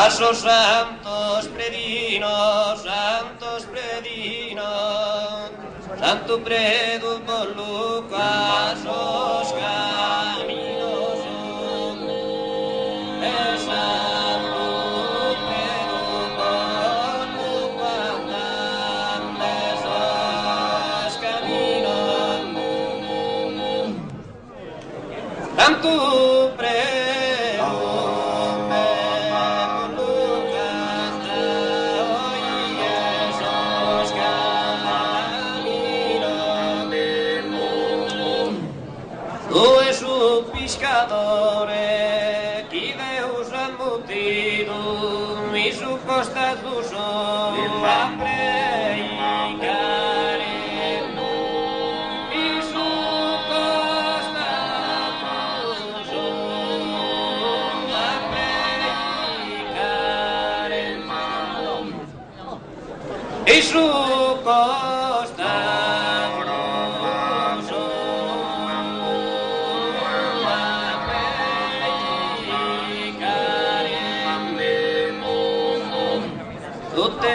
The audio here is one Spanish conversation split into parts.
Asos santos predinos, santo predu por Lucas, os caminos, santo predu por Lucas, os caminos, santo predu. Pescadore, qui Deus embutido, i su costat d'uso, va predicare, i su costat d'uso, va predicare, i su costat.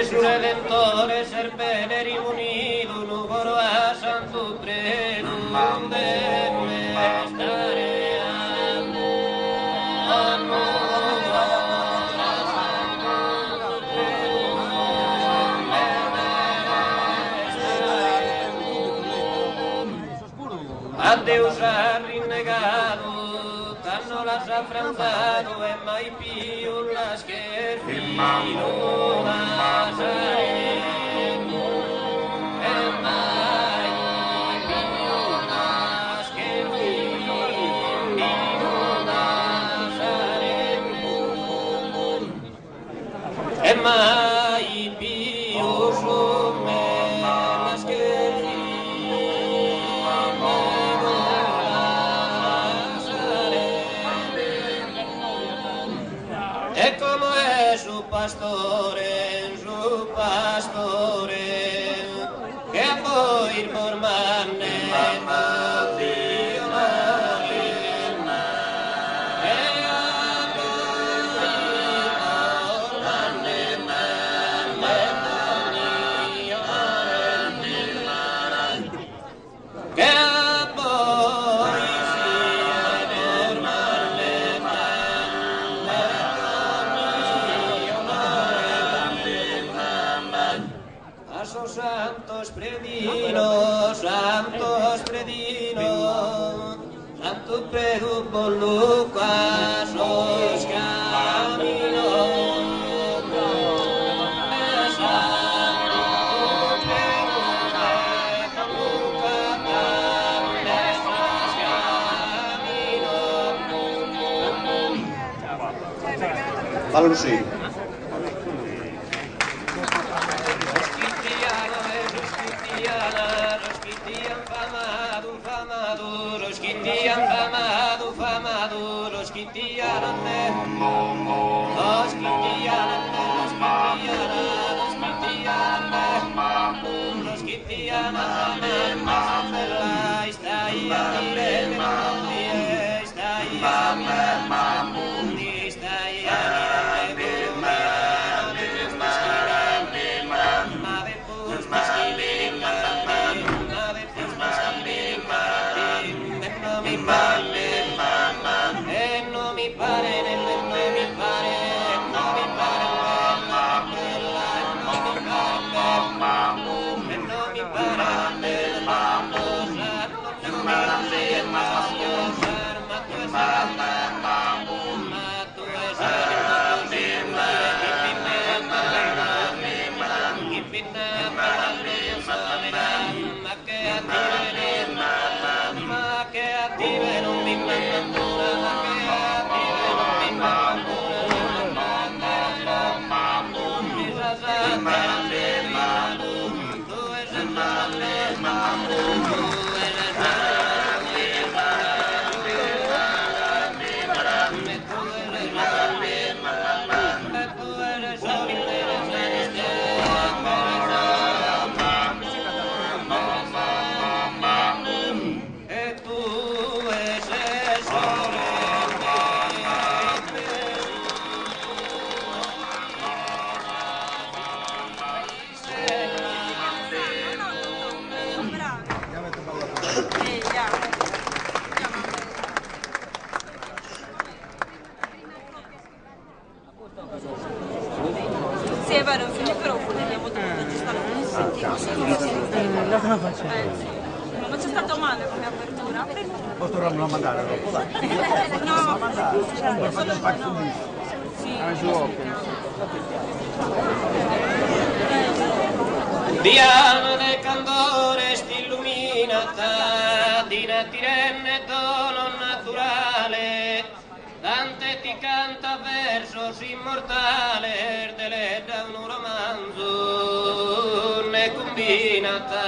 Su redentore serpeneri unido nugoro a santo prenum de stare a Deus ha rinnegado, tanno l'ha affranzato e mai più la scherfino Nazareno, e mai più la scherfino Nazareno, e mai più su me la scherfino. E como è su pastore, che a voi il mormanne Dio l'orina, e a voi il mormanne Dio l'orina, che a voi santos predinos, santo predu por Lucas, os caminos, santo predu por Lucas, os caminos. Valor sí. Los quitianos Sì, è vero, infine però abbiamo dovuto aggiustare un settimo, La cosa faccio? ma c'è stato male come apertura. Posso non mandare dopo, dai. No, Solo no. sì. Diana de candore st'illuminata, di natirenne dono naturale, Dante ti canta versos immortale, te le da un romanzo, ne combinata.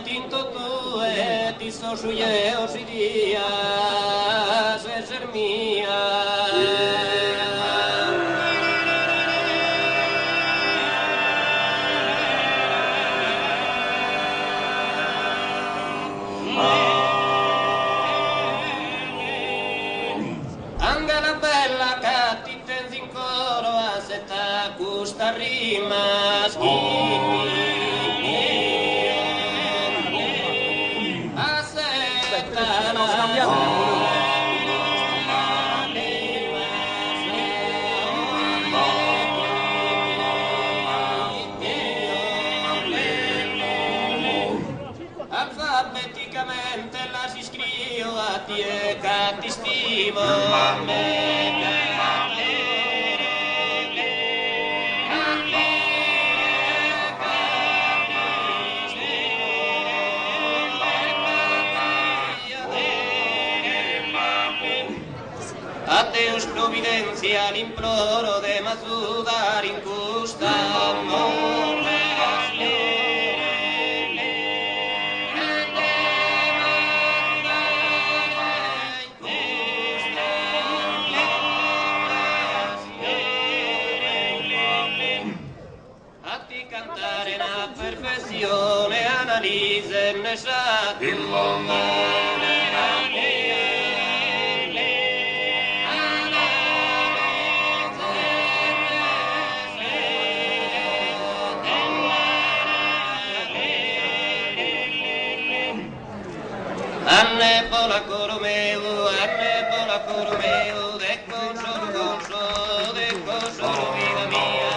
Tinto tue, ti so suye o si días, ser mía. Anga la bella che ti tenzi in coro a setta custa rimas. Alfabeticamente las iscrivo a ti e che ti stimo a Deus providencia l'imploro de m'ajudar in custa amore. Cantare una perfezione, analize ne sa il mondo. Anne pola coro meu, de consolo vida mia,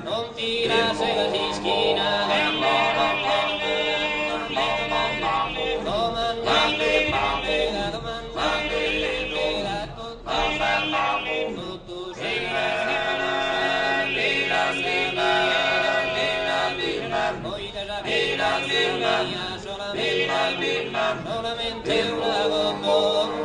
non tira se la dischina solamente una bombona.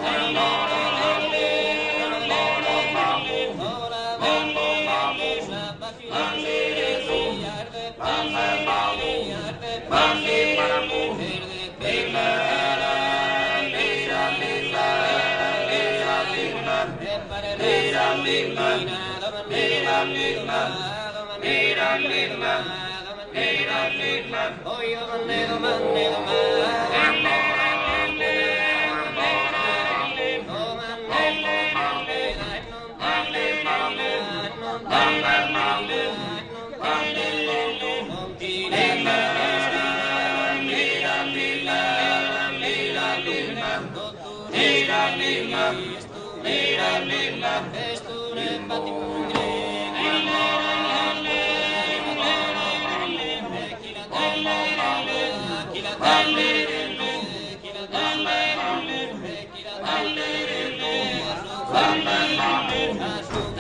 Asu